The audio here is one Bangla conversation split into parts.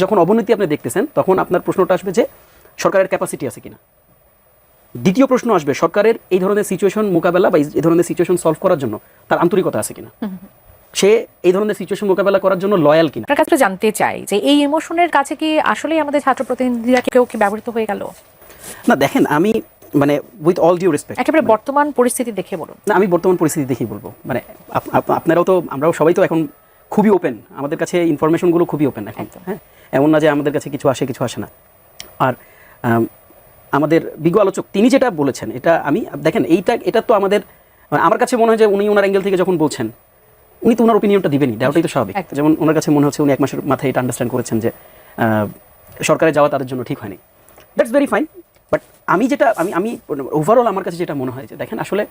যখন অবনতি আপনি দেখতেছেন তখন আপনার প্রশ্নটা আসবে যে সরকারের ক্যাপাসিটি আছে কিনা। দ্বিতীয় প্রশ্ন আসবে সরকারের এই ধরনের সিচুয়েশন মোকাবেলা বা এই ধরনের সিচুয়েশন সলভ করার জন্য তার আন্তরিকতা আছে কিনা, সে এই ধরনের সিচুয়েশন মোকাবেলা করার জন্য লয়াল কিনা। আপনার কাছে জানতে চাই যে এই ইমোশনের কাছে কি আসলেই আমাদের ছাত্র প্রতিনিধিরা কেউ কি ব্যবহৃত হয়ে গেল? না দেখেন, আমি মানে উইথ অল ডিউ রেসপেক্ট একেবারে বর্তমান পরিস্থিতি দেখে বলুন। না, আমি বর্তমান পরিস্থিতি দেখেই বলবো। মানে আপনারাও তো, আমরাও সবাই তো এখন খুবই ওপেন, আমাদের কাছে ইনফরমেশনগুলো খুবই ওপেন এখন। হ্যাঁ, এমন না যে আমাদের কাছে কিছু আসে কিছু আসে না। আর আমাদের বিজ্ঞ আলোচক তিনি যেটা বলেছেন এটা আমি দেখেন এটা তো আমার কাছে মনে হয় যে উনি ওনার অ্যাঙ্গেল থেকে যখন বলছেন উনি তো ওনার ওপিনিয়নটা দিবেনই, দেওয়াটাই তো স্বাভাবিক। যেমন ওনার কাছে মনে হচ্ছে উনি 1 মাসের মাথায় এটা আন্ডারস্ট্যান্ড করেছেন যে সরকারে যাওয়া তাদের জন্য ঠিক হয়নি। That's very fine. বাট আমি ওভারঅল আমার কাছে যেটা মনে হয় যে দেখেন, আসলে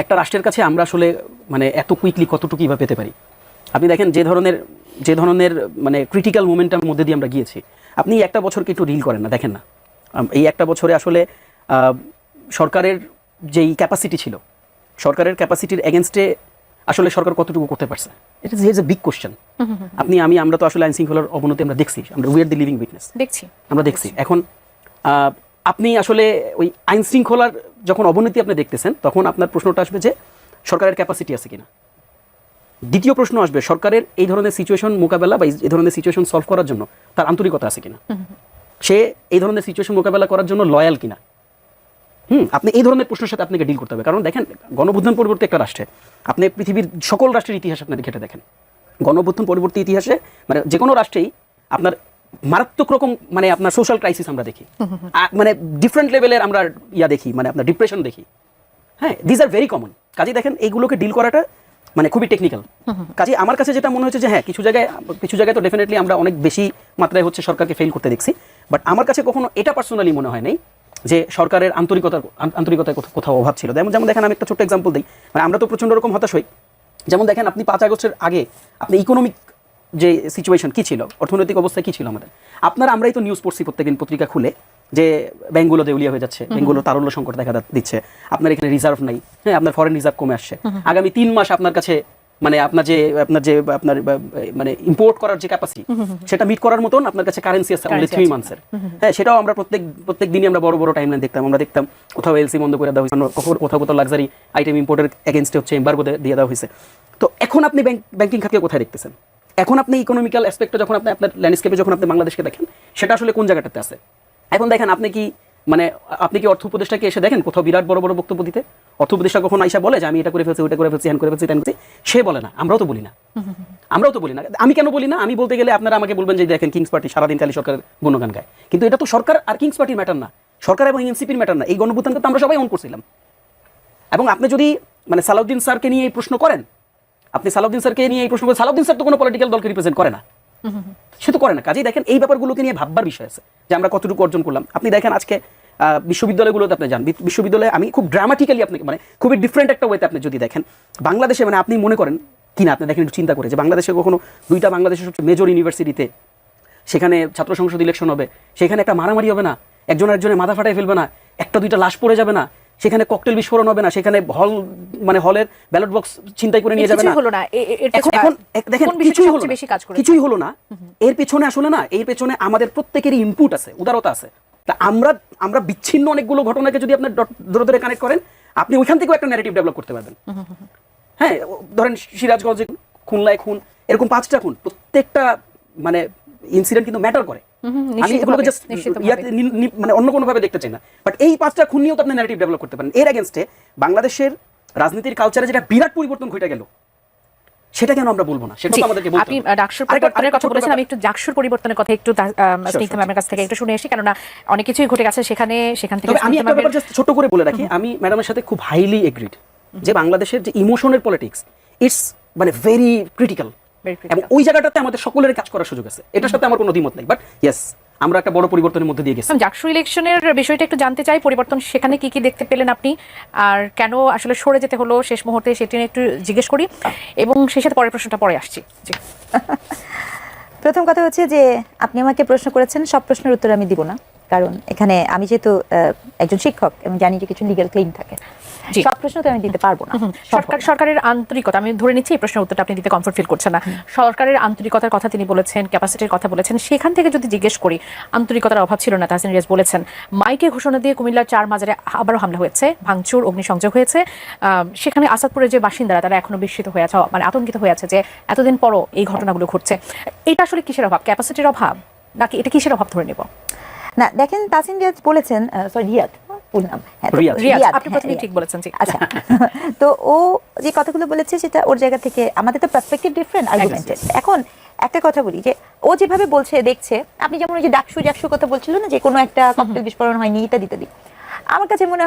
একটা রাষ্ট্রের কাছে আমরা আসলে মানে এত কুইকলি কতটুকু কীভাবে পেতে পারি। আপনি দেখেন যে ধরনের মানে ক্রিটিক্যাল মোমেন্টের মধ্যে দিয়ে আমরা গিয়েছি, আপনি একটা বছরকে একটু রিল করেন না, দেখেন না এই একটা বছরে আসলে সরকারের যেই ক্যাপাসিটি ছিল, সরকারের ক্যাপাসিটির এগেনস্টে আসলে সরকার কতটুকু করতে পারছে, it is a big question. আমরা তো আসলে আইন শৃঙ্খলার অবনতি আমরা দেখছি, আমরা we are the living witness, আমরা দেখছি। এখন আপনি আসলে ওই আইন শৃঙ্খলার যখন অবনতি আপনি দেখতেছেন তখন আপনার প্রশ্নটা আসবে যে সরকারের ক্যাপাসিটি আছে কিনা। দ্বিতীয় প্রশ্ন আসবে সরকারের এই ধরনের সিচুয়েশন মোকাবেলা বা এই ধরনের সিচুয়েশন সলভ করার জন্য তার আন্তরিকতা আছে কিনা, সে এই ধরনের সিচুয়েশন মোকাবেলা করার জন্য লয়াল কিনা। আপনি এই ধরনের প্রশ্নের সাথে আপনাকে ডিল করতে হবে। কারণ দেখেন, গণঅভ্যুত্থান পরবর্তী একটা রাষ্ট্রে আপনি পৃথিবীর সকল রাষ্ট্রের ইতিহাস আপনাদের ঘেটে দেখেন, গণঅভ্যুত্থান পরবর্তী ইতিহাসে মানে যে কোনো রাষ্ট্রেই আপনার মারাত্মক রকম মানে আপনার সোশ্যাল ক্রাইসিস আমরা দেখি, মানে ডিফারেন্ট লেভেলের আমরা দেখি, মানে আপনার ডিপ্রেশন দেখি। হ্যাঁ, দিস আর ভেরি কমন। কাজে দেখেন এইগুলোকে ডিল করাটা মানে খুবই টেকনিক্যাল। কাজে আমার কাছে যেটা মনে হচ্ছে যে হ্যাঁ, কিছু জায়গায় তো ডেফিনেটলি আমরা অনেক বেশি মাত্রায় হচ্ছে সরকারকে ফেল করতে দেখছি। বাট আমার কাছে কখনো এটা পার্সোনালি মনে হয় নাই যে সরকারের আন্তরিকতার কোথাও অভাব ছিল। যেমন দেখেন, আমি একটা ছোট্ট এক্সাম্পল দিই। মানে আমরা তো প্রচণ্ড রকম হতাশ হই। যেমন দেখেন, আপনি 5 আগস্টের আগে আপনি ইকোনমিক যে সিচুয়েশন কী ছিল, অর্থনৈতিক অবস্থা কী ছিল আমাদের, আমরাই তো নিউজ পড়ছি প্রত্যেকদিন পত্রিকা খুলে যে ব্যাঙ্কগুলো দেউলিয়া হয়ে যাচ্ছে, ব্যাঙ্কগুলো তারল্য সংকট দেখা দিচ্ছে, আপনার এখানে রিজার্ভ নাই, হ্যাঁ, আপনার ফরেন রিজার্ভ কমে আসছে, আগামী 3 মাস আপনার কাছে মানে আপনার মানে ইম্পোর্ট করার যে ক্যাপাসিটি সেটা মিট করার মতন আপনার কাছে কারেন্সি আছে অনলি 3 মান্থসের। হ্যাঁ, সেটাও আমরা প্রত্যেক দিনই আমরা বড় টাইমলাইন দেখতাম কোথাও এলসি বন্ধ করে দেওয়া হয়েছে, কোথাও লাক্সারি আইটেম ইম্পোর্টের এগেইনস্টে হচ্ছে এমবার্গো দিয়ে দেওয়া হয়েছে। তো এখন আপনি ব্যাংকিং খাতকে কোথায় দেখতেছেন? এখন আপনি ইকোনমিক্যাল অ্যাসপেক্টে যখন আপনার ল্যান্ডস্কেপে যখন আপনি বাংলাদেশকে দেখেন, সেটা আসলে কোন জায়গাটাতে আছে? এখন দেখেন, আপনি কি অর্থ উপদেষ্টাকে এসে দেখেন কোথাও বিরাট বড় বক্তব্য দিতে? অর্থ উপদেষ্টা কখন আইসা বলে যে আমি এটা করে ফেলছি, ওইটা করে ফেলছি, হ্যান করে ফেলছি, সে বলে না। আমরাও তো বলি না। আমি কেন বলি না? আমি বলতে গেলে আপনারা আমাকে বলবেন যে দেখেন কিংস পার্টি সারাদিন খালি সরকারের গুণগান গায়, কিন্তু এটা তো সরকার আর কিংস পার্টির ম্যাটার না, সরকার এবং এনসিপির ম্যাটার না। এই গণঅভ্যুত্থানকে তো আমরা সবাই অন করছিলাম। এবং আপনি যদি মানে সালাউদ্দিন স্যারকে নিয়ে এই প্রশ্ন করেন, সালাউদ্দিন স্যার তো কোনো পলিটিক্যাল দলকে রিপ্রেজেন্ট করে না, সে তো করে না। কাজেই দেখেন, এই ব্যাপারগুলোকে নিয়ে ভাববার বিষয় আছে যে আমরা কতটুকু অর্জন করলাম। আপনি দেখেন আজকে বিশ্ববিদ্যালয়গুলোতে আপনি যান, বিশ্ববিদ্যালয়ে আমি খুব ড্রামাটিক্যালি আপনাকে মানে খুবই ডিফারেন্ট একটা ওয়েতে আপনি যদি দেখেন বাংলাদেশে, মানে আপনি মনে করেন কিনা, আপনি দেখেন একটু চিন্তা করে যে বাংলাদেশে কখনো 2টা বাংলাদেশের সবচেয়ে মেজর ইউনিভার্সিটিতে সেখানে ছাত্র সংসদ ইলেকশন হবে, সেখানে একটা মারামারি হবে না, একজনের মাথা ফাটাই ফেলবে না, 1-2টা লাশ পড়ে যাবে না, সেখানে ককটেল বিস্ফোরণ হবে না, সেখানে হলের ব্যালট বক্স ছিনতাই করে নিয়ে যাবে না। এখন দেখেন, কিছুই হলো না। এর পেছনে আসলে না, এর পেছনে আমাদের প্রত্যেকেরই ইনপুট আছে, উদারতা আছে। তা আমরা বিচ্ছিন্ন অনেকগুলো ঘটনাকে যদি আপনি ধরে কানেক্ট করেন, আপনি ওইখান থেকেও একটা ন্যারেটিভ ডেভেলপ করতে পারবেন। হ্যাঁ, ধরেন সিরাজগঞ্জে খুলনায় খুন, এরকম 5টা খুন, প্রত্যেকটা মানে ইনসিডেন্ট কিন্তু ম্যাটার করে। আমি এগুলোকে জাস্ট মানে অন্য কোনোভাবে দেখতে চাই না, বাট এই 5টা খুন নিয়েও তো আপনি ন্যারেটিভ ডেভেলপ করতে পারেন। এর এগেনস্টে বাংলাদেশের রাজনীতির কালচারে যেটা বিরাট পরিবর্তন ঘটে গেল, সেটা কেন আমরা বলবো না? সেটা তো আমাদেরকে বলতে হবে। আপনি ডাকসুর পরিবর্তনের কথা বলেছেন, আমি একটু ডাকসুর পরিবর্তনের কথা একটু স্নিগ্ধা ম্যামের কাছ থেকে একটু শুনে আসি, কারণ অনেক কিছুই ঘটে গেছে সেখান থেকে। আমি একটা ব্যাপার জাস্ট ছোট করে বলে রাখি, আমি ম্যাডামের সাথে খুব হাইলি এগ্রিড যে বাংলাদেশের যে ইমোশনের পলিটিক্স, ইটস মানে ভেরি ক্রিটিক্যাল, এবং ওই জায়গাটাতে আমাদের সকলের কাজ করার সুযোগ আছে, এটার সাথে আমার কোনো দ্বিমত নেই। বাট ইয়েস, আমরা একটা বড় পরিবর্তনের মধ্যে দিয়ে গেছি। ডাকসু ইলেকশনের বিষয়টা একটু জানতে চাই, পরিবর্তন সেখানে কি দেখতে পেলেন আপনি, আর কেন আসলে সরে যেতে হলো শেষ মুহূর্তে, সেটি নিয়ে একটু জিজ্ঞেস করি, এবং সেই সাথে পরের প্রশ্নটা পরে আসছি। প্রথম কথা হচ্ছে যে আপনি আমাকে প্রশ্ন করেছেন, সব প্রশ্নের উত্তর আমি দিব না, কারণ এখানে আমি যেহেতু একজন শিক্ষক এবং জানি যে কিছু লিগ্যাল ক্লেম থাকে, জি। সব প্রশ্ন তো আমি দিতে পারবো না। সরকারের আন্তরিকতা, আমি ধরে নিচ্ছি এই প্রশ্নের উত্তরটা আপনি দিতে কমফোর্ট ফিল করছেন না। সরকারের আন্তরিকতার কথা তিনি বলেছেন, ক্যাপাসিটির কথা বলেছেন, সেখান থেকে যদি জিজ্ঞেস করি, আন্তরিকতার অভাব ছিল না। তাহসিন রিয়াজ বলেছেন মাইকে ঘোষণা দিয়ে কুমিল্লার 4 মাজারে আবারও হামলা হয়েছে, ভাঙচুর, অগ্নিসংযোগ হয়েছে। সেখানে আসাদপুরের যে বাসিন্দারা তারা এখনো বিস্মিত হয়ে আছে, মানে আতঙ্কিত হয়ে আছে যে এতদিন পরও এই ঘটনাগুলো ঘটছে। এটা আসলে কিসের অভাব? ক্যাপাসিটির অভাব নাকি এটা কিসের অভাব ধরে নেব? না দেখেন, তাসিন রিয়াজ বলেছেন, সরি রিয়াদ ফুল নাম, হ্যাঁ, তো রিয়াদ। রিয়াজ, রিয়াদ, আপনি হ্যাঁ, প্রথমেই রিয়াদ। ঠিক বলেছেন। জি, আচ্ছা তো ও যে কথাগুলো বলেছে সেটা ওর জায়গা থেকে, আমাদের তো পার্সপেক্টিভ ডিফারেন্ট, আর্গুমেন্টেড। এখন একটা কথা বলি যে ও যেভাবে বলছে দেখছে, আপনি যেমন ওই যে ডাকসুর কথা বলছিল না, যে কোনো একটা ককটেল বিস্ফোরণ হয়নি ইত্যাদি ইত্যাদি, আমার কাছে মনে হয়